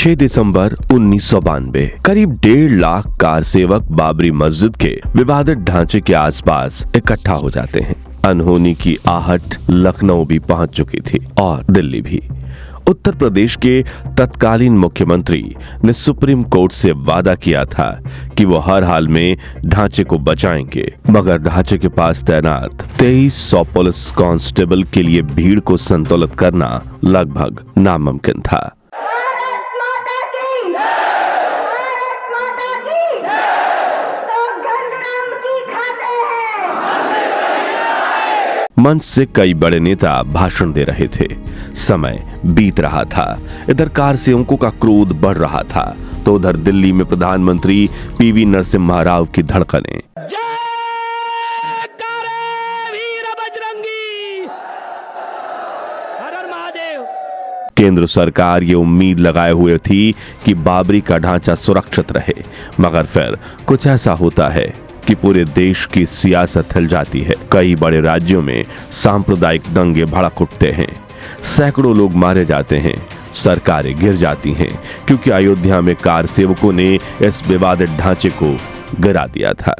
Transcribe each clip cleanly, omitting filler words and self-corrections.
6 दिसंबर 1992 करीब 1.5 लाख कार सेवक बाबरी मस्जिद के विवादित ढांचे के आसपास इकट्ठा हो जाते हैं। अनहोनी की आहट लखनऊ भी पहुंच चुकी थी और दिल्ली भी। उत्तर प्रदेश के तत्कालीन मुख्यमंत्री ने सुप्रीम कोर्ट से वादा किया था कि वो हर हाल में ढांचे को बचाएंगे, मगर ढांचे के पास तैनात 2300 पुलिस कांस्टेबल के लिए भीड़ को संतुलित करना लगभग नामुमकिन था। मंच से कई बड़े नेता भाषण दे रहे थे। समय बीत रहा था। इधर कार सेवकों का क्रोध बढ़ रहा था तो उधर दिल्ली में प्रधानमंत्री पीवी नरसिम्हा राव की धड़कनें। केंद्र सरकार ये उम्मीद लगाए हुए थी कि बाबरी का ढांचा सुरक्षित रहे, मगर फिर कुछ ऐसा होता है कि पूरे देश की सियासत हिल जाती है। कई बड़े राज्यों में सांप्रदायिक दंगे भड़क उठते हैं, सैकड़ों लोग मारे जाते हैं, सरकारें गिर जाती हैं, क्योंकि अयोध्या में कार सेवकों ने इस विवादित ढांचे को गिरा दिया था।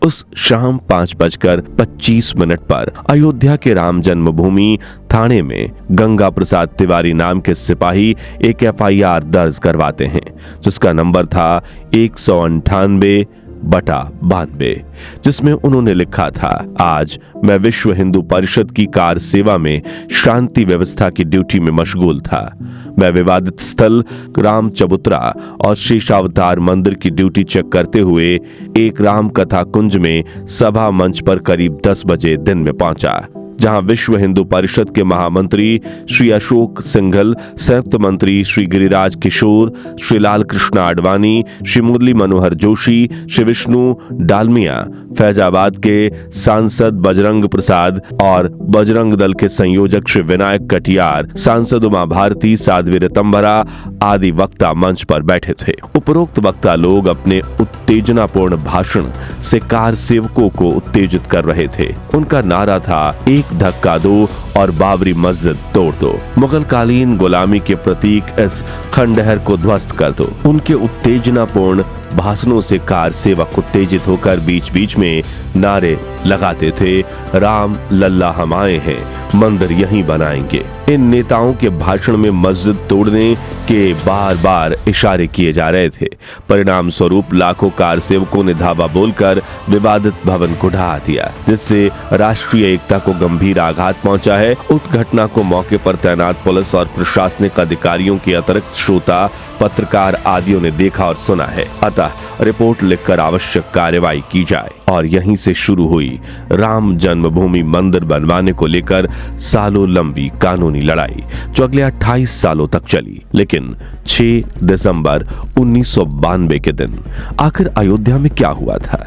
उस शाम 5:25 पर अयोध्या के राम जन्मभूमि थाने में गंगा प्रसाद तिवारी नाम के सिपाही एक FIR दर्ज करवाते हैं, जिसका नंबर था 198/92, जिसमें उन्होंने लिखा था, आज मैं विश्व हिंदू परिषद की कार सेवा में शांति व्यवस्था की ड्यूटी में मशगूल था। मैं विवादित स्थल राम चबूतरा और शेषावतार मंदिर की ड्यूटी चेक करते हुए एक राम कथा कुंज में सभा मंच पर करीब 10 बजे दिन में पहुंचा, जहां विश्व हिंदू परिषद के महामंत्री श्री अशोक सिंघल, संयुक्त मंत्री श्री गिरिराज किशोर, श्री लाल कृष्ण आडवाणी, श्री मुरली मनोहर जोशी, श्री विष्णु डालमिया, फैजाबाद के सांसद बजरंग प्रसाद और बजरंग दल के संयोजक श्री विनायक कटियार, सांसद उमा भारती, साध्वी ऋतंभरा आदि वक्ता मंच पर बैठे थे। उपरोक्त वक्ता लोग अपने उत्तेजनापूर्ण भाषण से कार सेवकों को उत्तेजित कर रहे थे। उनका नारा था, एक धक्का दो और बाबरी मस्जिद तोड़ दो, मुगलकालीन गुलामी के प्रतीक इस खंडहर को ध्वस्त कर दो। उनके उत्तेजनापूर्ण भाषणों से कार सेवक उत्तेजित होकर बीच बीच में नारे लगाते थे, राम लल्ला हम आए हैं, मंदिर यहीं बनाएंगे। इन नेताओं के भाषण में मस्जिद तोड़ने के बार बार इशारे किए जा रहे थे। परिणाम स्वरूप लाखों कार सेवकों ने धावा बोलकर विवादित भवन को ढहा दिया, जिससे राष्ट्रीय एकता को गंभीर आघात पहुंचा है। उस घटना को मौके पर तैनात पुलिस और प्रशासनिक अधिकारियों के अतिरिक्त श्रोता, पत्रकार आदियों ने देखा और सुना है। अतः रिपोर्ट लिखकर आवश्यक कार्रवाई की जाए। और यहीं से शुरू हुई राम जन्मभूमि मंदिर बनवाने को लेकर सालों लंबी कानूनी लड़ाई, जो अगले 28 सालों तक चली। लेकिन 6 दिसंबर 1992 के दिन आखिर अयोध्या में क्या हुआ था?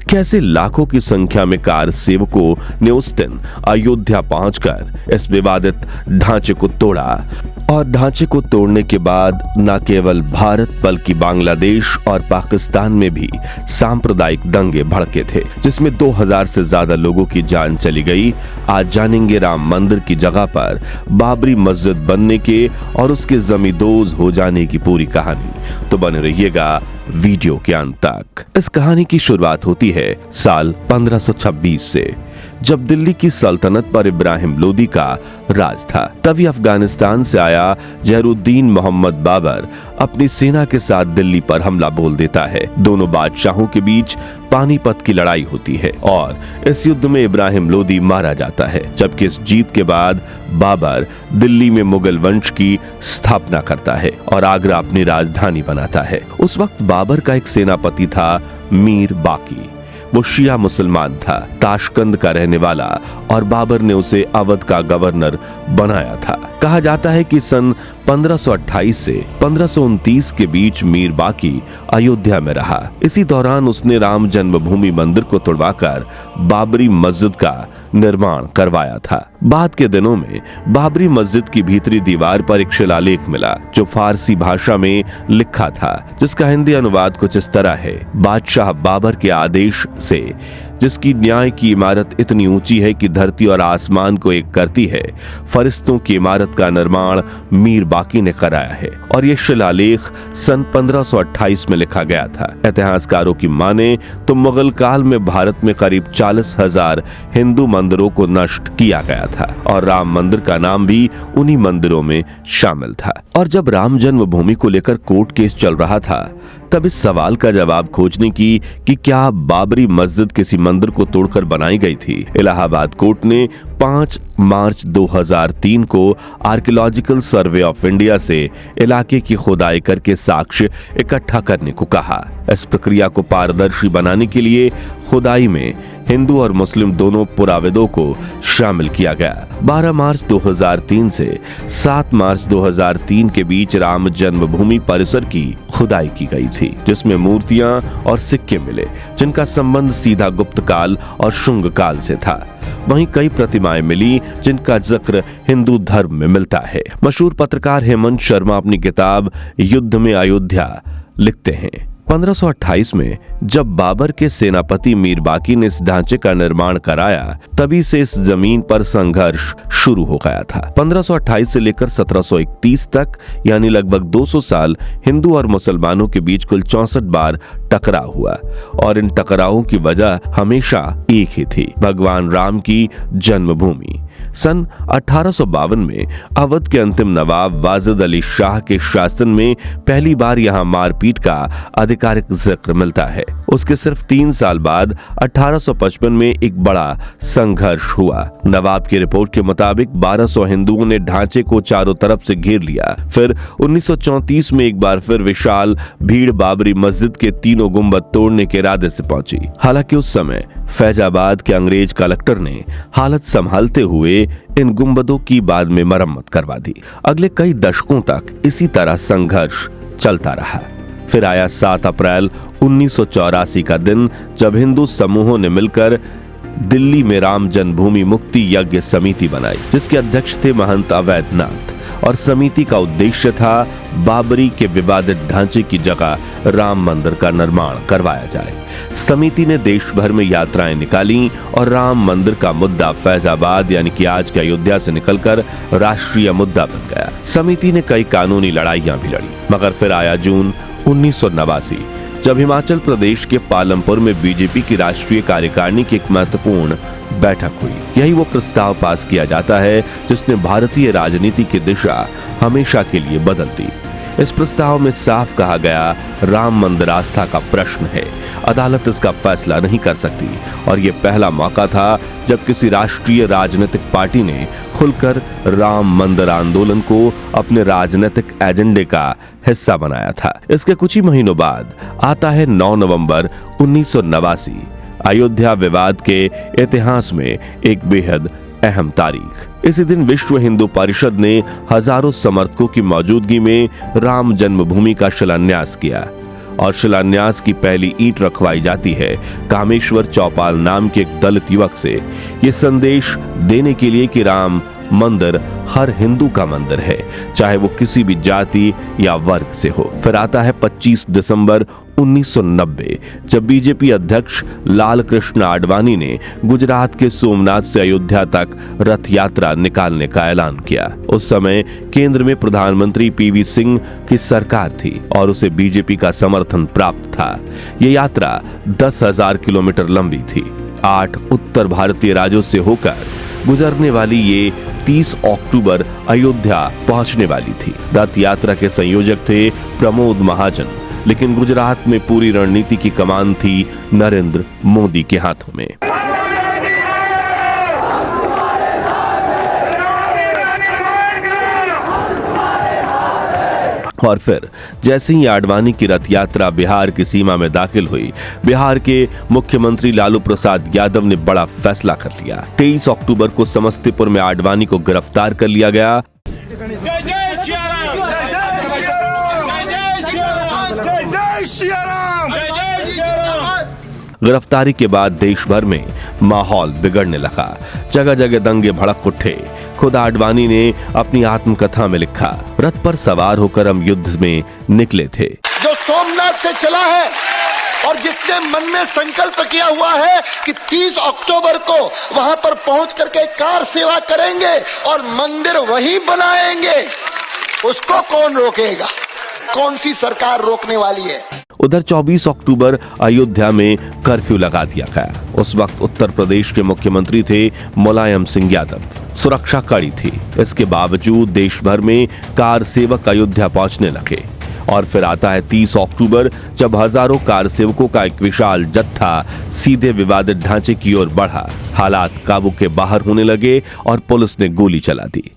कैसे लाखों की संख्या में कार सेवकों ने उस दिन अयोध्या पहुंचकर इस विवादित ढांचे को तोड़ा? और ढांचे को तोड़ने के बाद न केवल भारत बल्कि बांग्लादेश और पाकिस्तान में भी सांप्रदायिक दंगे भड़के थे, जिसमें 2000 से ज्यादा लोगों की जान चली गई। आज जानेंगे राम मंदिर की जगह पर बाबरी मस्जिद बनने के और उसके जमींदोज हो जाने की पूरी कहानी। तो बने रहिएगा वीडियो के अंत तक। इस कहानी की शुरुआत होती है साल 1526 से, जब दिल्ली की सल्तनत पर इब्राहिम लोदी का राज था। तभी अफगानिस्तान से आया जहरुद्दीन मोहम्मद बाबर अपनी सेना के साथ दिल्ली पर हमला बोल देता है। दोनों बादशाहों के बीच पानीपत की लड़ाई होती है और इस युद्ध में इब्राहिम लोदी मारा जाता है। जबकि इस जीत के बाद बाबर दिल्ली में मुगल वंश की स्थापना करता है और आगरा अपनी राजधानी बनाता है। उस वक्त बाबर का एक सेनापति था मीर बाकी। वो शिया मुसलमान था, ताशकंद का रहने वाला, और बाबर ने उसे अवध का गवर्नर बनाया था। कहा जाता है कि सन 1528 से 1529 के बीच मीर बाकी अयोध्या में रहा। इसी दौरान उसने राम जन्मभूमि मंदिर को तुड़वाकर बाबरी मस्जिद का निर्माण करवाया था। बाद के दिनों में बाबरी मस्जिद की भीतरी दीवार पर एक शिलालेख मिला जो फारसी भाषा में लिखा था, जिसका हिंदी अनुवाद कुछ इस तरह है, बादशाह बाबर के आदेश से जिसकी न्याय की इमारत इतनी ऊंची है कि धरती और आसमान को एक करती है, फरिश्तों की इमारत का निर्माण मीर बाकी ने कराया है और ये शिलालेख सन 1528 में लिखा गया था। इतिहासकारों की माने तो मुगल काल में भारत में करीब 40,000 हिंदू मंदिरों को नष्ट किया गया था और राम मंदिर का नाम भी उन्हीं मंदिरों में शामिल था। और जब राम जन्मभूमि को लेकर कोर्ट केस चल रहा था, तब इस सवाल का जवाब खोजने की कि क्या बाबरी मस्जिद किसी मंदिर को तोड़कर बनाई गई थी, इलाहाबाद कोर्ट ने 5 मार्च 2003 को आर्कियोलॉजिकल सर्वे ऑफ इंडिया से इलाके की खुदाई करके साक्ष्य इकट्ठा करने को कहा। इस प्रक्रिया को पारदर्शी बनाने के लिए खुदाई में हिंदू और मुस्लिम दोनों पुरावेदों को शामिल किया गया। 12 मार्च 2003 से 7 मार्च 2003 के बीच राम जन्मभूमि परिसर की खुदाई की गई थी, जिसमें मूर्तियां और सिक्के मिले जिनका संबंध सीधा गुप्त काल और शुंग काल से था। वहीं कई प्रतिमाएं मिली जिनका जिक्र हिंदू धर्म में मिलता है। मशहूर पत्रकार हेमंत शर्मा अपनी किताब युद्ध में अयोध्या लिखते हैं, 1528 में जब बाबर के सेनापति मीर बाकी ने इस ढांचे का निर्माण कराया, तभी से इस जमीन पर संघर्ष शुरू हो गया था। 1528 से लेकर 1731 तक यानी लगभग 200 साल हिंदू और मुसलमानों के बीच कुल 64 बार टकराव हुआ और इन टकरावों की वजह हमेशा एक ही थी, भगवान राम की जन्मभूमि। सन 1852 में अवध के अंतिम नवाब वाजिद अली शाह के शासन में पहली बार यहां मारपीट का आधिकारिक जिक्र मिलता है। उसके सिर्फ 3 साल बाद 1855 में एक बड़ा संघर्ष हुआ। नवाब की रिपोर्ट के मुताबिक 1200 हिंदुओं ने ढांचे को चारों तरफ से घेर लिया। फिर 1934 में एक बार फिर विशाल भीड़ बाबरी मस्जिद के तीनों गुंबद तोड़ने के इरादे से पहुंची। हालांकि उस समय फैजाबाद के अंग्रेज कलेक्टर ने हालत संभालते हुए इन गुंबदों की बाद में मरम्मत करवा दी। अगले कई दशकों तक इसी तरह संघर्ष चलता रहा। फिर आया 7 अप्रैल 1984 का दिन, जब हिंदू समूहों ने मिलकर दिल्ली में राम जन्मभूमि मुक्ति यज्ञ समिति बनाई, जिसके अध्यक्ष थे महंत अवैधनाथ, और समिति का उद्देश्य था बाबरी के विवादित ढांचे की जगह राम मंदिर का निर्माण करवाया जाए। समिति ने देश भर में यात्राएं निकाली और राम मंदिर का मुद्दा फैजाबाद यानी कि आज के अयोध्या से निकलकर राष्ट्रीय मुद्दा बन गया। समिति ने कई कानूनी लड़ाइयां भी लड़ी, मगर फिर आया जून 1989, जब हिमाचल प्रदेश के पालमपुर में बीजेपी की राष्ट्रीय कार्यकारिणी की एक महत्वपूर्ण बैठक हुई। यही वो प्रस्ताव पास किया जाता है जिसने भारतीय राजनीति की दिशा हमेशा के लिए बदल दी। इस प्रस्ताव में साफ कहा गया, राम मंदिर आस्था का प्रश्न है, अदालत इसका फैसला नहीं कर सकती। और ये पहला मौका था जब किसी राष्ट्रीय राजनीतिक पार्टी ने खुलकर राम मंदिर आंदोलन को अपने राजनीतिक एजेंडे का हिस्सा बनाया था। इसके कुछ ही महीनों बाद आता है 9 नवंबर 1989, अयोध्या विवाद के इतिहास में एक बेहद अहम तारीख। इसी दिन विश्व हिंदू परिषद ने हजारों समर्थकों की मौजूदगी में राम जन्मभूमि का शिलान्यास किया और शिलान्यास की पहली ईंट रखवाई जाती है कामेश्वर चौपाल नाम के एक दलित युवक से, ये संदेश देने के लिए कि राम मंदिर हर हिंदू का मंदिर है, चाहे वो किसी भी जाति या वर्ग से हो। फिर आता है 25 दिसंबर 1990, जब बीजेपी अध्यक्ष लाल कृष्ण आडवाणी ने गुजरात के सोमनाथ से अयोध्या तक रथ यात्रा निकालने का ऐलान किया। उस समय केंद्र में प्रधानमंत्री पीवी सिंह की सरकार थी और उसे बीजेपी का समर्थन प्राप्त था। ये यात्रा 10,000 किलोमीटर लंबी थी। 8 उत्तर भारतीय राज्यों से होकर गुजरने वाली ये 30 अक्टूबर अयोध्या पहुंचने वाली थी। रथ यात्रा के संयोजक थे प्रमोद महाजन, लेकिन गुजरात में पूरी रणनीति की कमान थी नरेंद्र मोदी के हाथों में। और फिर जैसे ही आडवाणी की रथ यात्रा बिहार की सीमा में दाखिल हुई, बिहार के मुख्यमंत्री लालू प्रसाद यादव ने बड़ा फैसला कर लिया। 23 अक्टूबर को समस्तीपुर में आडवाणी को गिरफ्तार कर लिया गया। गिरफ्तारी के बाद देश भर में माहौल बिगड़ने लगा, जगह जगह दंगे भड़क उठे। खुद आडवाणी ने अपनी आत्मकथा में लिखा, रथ पर सवार होकर हम युद्ध में निकले थे। जो सोमनाथ से चला है और जिसने मन में संकल्प किया हुआ है कि 30 अक्टूबर को वहां पर पहुंच करके कार सेवा करेंगे और मंदिर वहीं बनाएंगे, उसको कौन रोकेगा? कौन सी सरकार रोकने वाली है? उधर 24 अक्टूबर अयोध्या में कर्फ्यू लगा दिया गया। उस वक्त उत्तर प्रदेश के मुख्यमंत्री थे मुलायम सिंह यादव। सुरक्षा कड़ी थी। इसके बावजूद देश भर में कार सेवक अयोध्या पहुंचने लगे। और फिर आता है 30 अक्टूबर, जब हजारों कार सेवकों का एक विशाल जत्था सीधे विवादित ढांचे की ओर बढ़ा। हालात काबू के बाहर होने लगे और पुलिस ने गोली चला दी।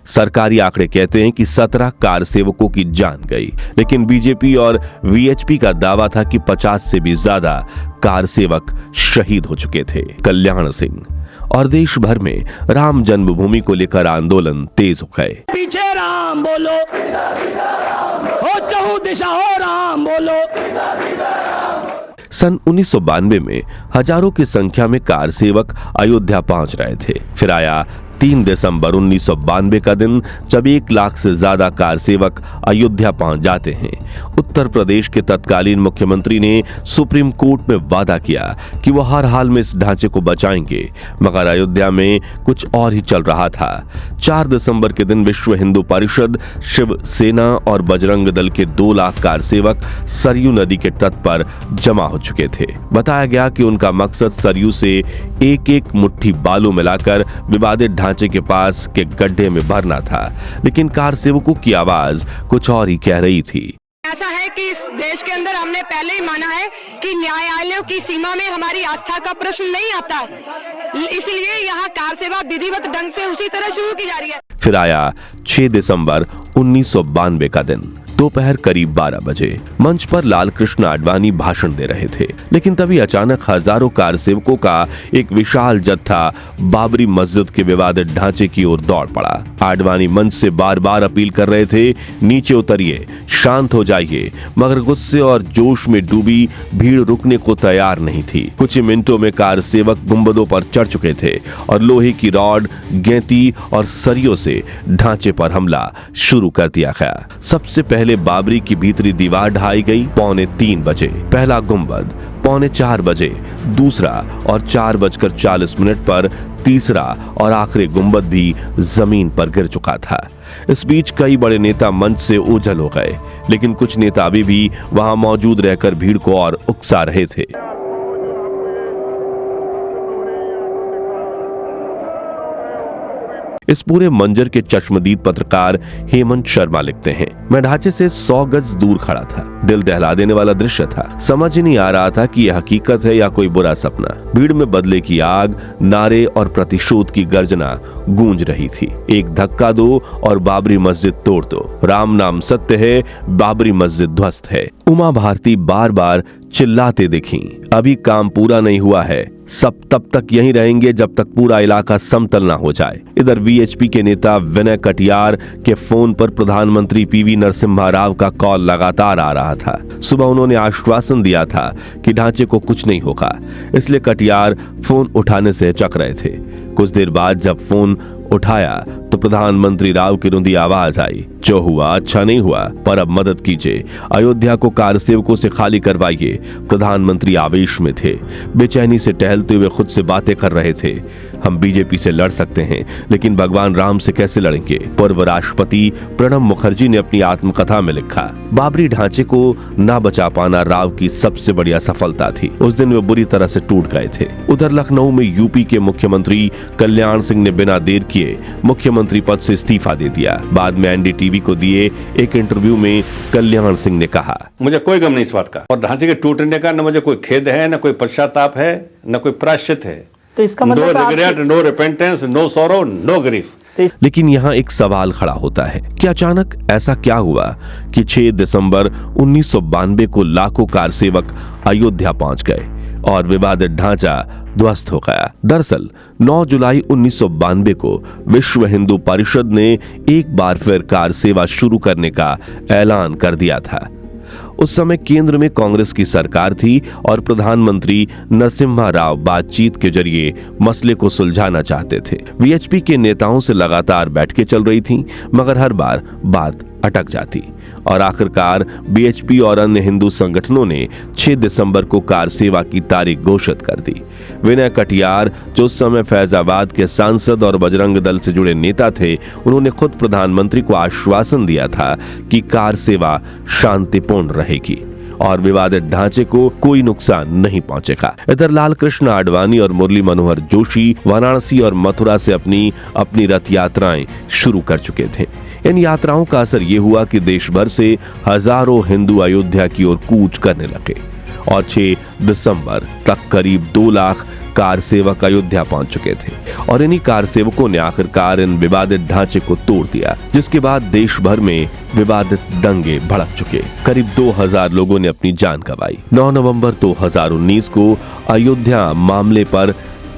सरकारी आंकड़े कहते हैं कि 17 कार सेवकों की जान गई, लेकिन बीजेपी और वीएचपी का दावा था कि 50 से भी ज्यादा कार सेवक शहीद हो चुके थे। कल्याण सिंह और देश भर में राम जन्मभूमि को लेकर आंदोलन तेज हो गए। पीछे राम बोलो, हो चहु दिशा हो राम बोलो। सन 1992 में हजारों की संख्या में कार सेवक अयोध्या पहुंच रहे थे। फिर आया 3 दिसंबर 1992 का दिन, जब 1 लाख से ज्यादा कार सेवक अयोध्या पहुंच जाते हैं। उत्तर प्रदेश के तत्कालीन मुख्यमंत्री ने सुप्रीम कोर्ट में वादा किया कि वो हर हाल में इस ढांचे को बचाएंगे, मगर अयोध्या में कुछ और ही चल रहा था। 4 दिसंबर के दिन विश्व हिंदू परिषद, शिव सेना और बजरंग दल के 2 लाख कार सेवक सरयू नदी के तट पर जमा हो चुके थे। बताया गया कि उनका मकसद सरयू से एक मुट्ठी बालू मिलाकर विवादित ढांचे के पास के गड्ढे में भरना था, लेकिन कार सेवकों की आवाज कुछ और ही कह रही थी। ऐसा है कि इस देश के अंदर हमने पहले ही माना है कि न्यायालयों की सीमा में हमारी आस्था का प्रश्न नहीं आता, इसलिए यहाँ कार सेवा विधिवत ढंग से उसी तरह शुरू की जा रही है। फिर आया 6 दिसंबर 1992 का दिन। दोपहर करीब 12 बजे मंच पर लाल कृष्ण आडवाणी भाषण दे रहे थे, लेकिन तभी अचानक हजारों कार सेवकों का एक विशाल जत्था बाबरी मस्जिद के विवादित ढांचे की ओर दौड़ पड़ा। आडवाणी मंच से बार बार अपील कर रहे थे, नीचे उतरिए, शांत हो जाइए, मगर गुस्से और जोश में डूबी भीड़ रुकने को तैयार नहीं थी। कुछ ही मिनटों में कार सेवक गुंबदों पर चढ़ चुके थे और लोहे की रॉड, गेंती और सरियों से ढांचे पर हमला शुरू कर दिया गया। सबसे पहले बाबरी की भीतरी दीवार ढाई गई। 3:45 बजे पहला गुंबद, 3:45 बजे दूसरा और 4:40 पर तीसरा और आखिरी गुंबद भी जमीन पर गिर चुका था। इस बीच कई बड़े नेता मंच से ओझल हो गए, लेकिन कुछ नेता अभी भी वहां मौजूद रहकर भीड़ को और उकसा रहे थे। इस पूरे मंजर के चश्मदीद पत्रकार हेमंत शर्मा लिखते हैं, मैं ढांचे से 100 गज दूर खड़ा था। दिल दहला देने वाला दृश्य था। समझ ही नहीं आ रहा था कि यह हकीकत है या कोई बुरा सपना। भीड़ में बदले की आग, नारे और प्रतिशोध की गर्जना गूंज रही थी। एक धक्का दो और बाबरी मस्जिद तोड़ दो, राम नाम सत्य है, बाबरी मस्जिद ध्वस्त है। उमा भारती बार बार चिल्लाते दिखीं, अभी काम पूरा नहीं हुआ है, सब तब तक यहीं रहेंगे जब तक पूरा इलाका समतल ना हो जाए। इधर वीएचपी के नेता विनय कटियार के फोन पर प्रधानमंत्री पीवी नरसिम्हा राव का कॉल लगातार आ रहा था। सुबह उन्होंने आश्वासन दिया था कि ढांचे को कुछ नहीं होगा, इसलिए कटियार फोन उठाने से हिचक रहे थे। कुछ देर बाद जब फोन उठाया तो प्रधानमंत्री राव की रुंधी आवाज आई, जो हुआ अच्छा नहीं हुआ, पर अब मदद कीजिए, अयोध्या को कार सेवकों से खाली करवाइए। प्रधानमंत्री आवेश में थे, बेचैनी से टहलते हुए खुद से बातें कर रहे थे। हम बीजेपी से लड़ सकते हैं, लेकिन भगवान राम से कैसे लड़ेंगे? पूर्व राष्ट्रपति प्रणब मुखर्जी ने अपनी आत्मकथा में लिखा, बाबरी ढांचे को ना बचा पाना राव की सबसे बड़ी असफलता थी। उस दिन वे बुरी तरह से टूट गए थे। उधर लखनऊ में यूपी के मुख्यमंत्री कल्याण सिंह ने बिना देर किए मुख्यमंत्री पद से इस्तीफा दे दिया। बाद में एनडीटीवी को दिए एक इंटरव्यू में कल्याण सिंह ने कहा, मुझे कोई गम नहीं इस बात का, और ढांचे के टूटने का न मुझे कोई खेद है, न कोई पश्चाताप है, न कोई प्रायश्चित है। तो इसका मतलब no regret, no repentance, no sorrow, no grief. लेकिन यहाँ एक सवाल खड़ा होता है कि अचानक ऐसा क्या हुआ कि 6 दिसंबर 1992 को लाखों कार सेवक अयोध्या पहुंच गए और विवादित ढांचा ध्वस्त हो गया। दरअसल 9 जुलाई 1992 को विश्व हिंदू परिषद ने एक बार फिर कार सेवा शुरू करने का ऐलान कर दिया था। उस समय केंद्र में कांग्रेस की सरकार थी और प्रधानमंत्री नरसिम्हा राव बातचीत के जरिए मसले को सुलझाना चाहते थे। वीएचपी के नेताओं से लगातार बैठकें चल रही थीं, मगर हर बार बात अटक जाती और आखिरकार बीएचपी और अन्य हिंदू संगठनों ने 6 दिसंबर को कार सेवा की तारीख घोषित कर दी। विनय कटियार, जो उस समय फैजाबाद के सांसद और बजरंग दल से जुड़े नेता थे, उन्होंने खुद प्रधानमंत्री को आश्वासन दिया था कि कार सेवा शांतिपूर्ण रहेगी और विवादित ढांचे को कोई नुकसान नहीं पहुंचेगा। इधर लाल कृष्ण आडवाणी और मुरली मनोहर जोशी वाराणसी और मथुरा से अपनी रथ यात्राएं शुरू कर चुके थे। इन यात्राओं का असर ये हुआ कि देश भर से हजारों हिंदू अयोध्या की ओर कूच करने लगे और 6 दिसंबर तक करीब 2 लाख कार सेवक अयोध्या पहुंच चुके थे और इन्हीं कार सेवकों ने आखिरकार इन विवादित ढांचे को तोड़ दिया, जिसके बाद देश भर में विवादित दंगे भड़क चुके। करीब 2000 लोगों ने अपनी जान गंवाई। 9 नवंबर 2019 को अयोध्या मामले पर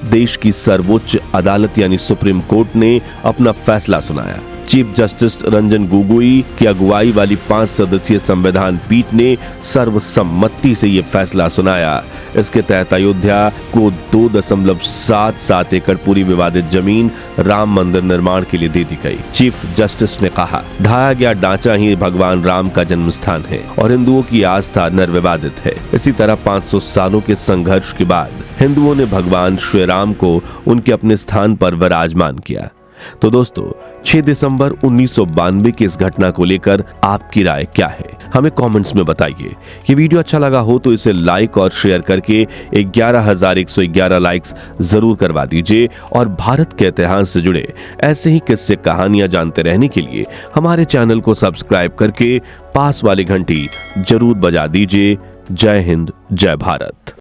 देश की सर्वोच्च अदालत यानी सुप्रीम कोर्ट ने अपना फैसला सुनाया। चीफ जस्टिस रंजन गोगोई की अगुवाई वाली 5 सदस्यीय संविधान पीठ ने सर्वसम्मति से यह फैसला सुनाया। इसके तहत अयोध्या को 2.77 एकड़ पूरी विवादित जमीन राम मंदिर निर्माण के लिए दे दी गई। चीफ जस्टिस ने कहा, ढाया गया ढांचा ही भगवान राम का जन्म स्थान है और हिंदुओं की आस्था निर्विवादित है। इसी तरह 500 सालों के संघर्ष के बाद हिंदुओं ने भगवान श्री राम को उनके अपने स्थान पर विराजमान किया। तो दोस्तों, 6 दिसंबर 1992 की इस घटना को लेकर आपकी राय क्या है, हमें कमेंट्स में बताइए। ये वीडियो अच्छा लगा हो तो इसे लाइक और शेयर करके 11,111 लाइक्स जरूर करवा दीजिए और भारत के इतिहास से जुड़े ऐसे ही किस्से कहानियां जानते रहने के लिए हमारे चैनल को सब्सक्राइब करके पास वाली घंटी जरूर बजा दीजिए। जय हिंद, जय भारत।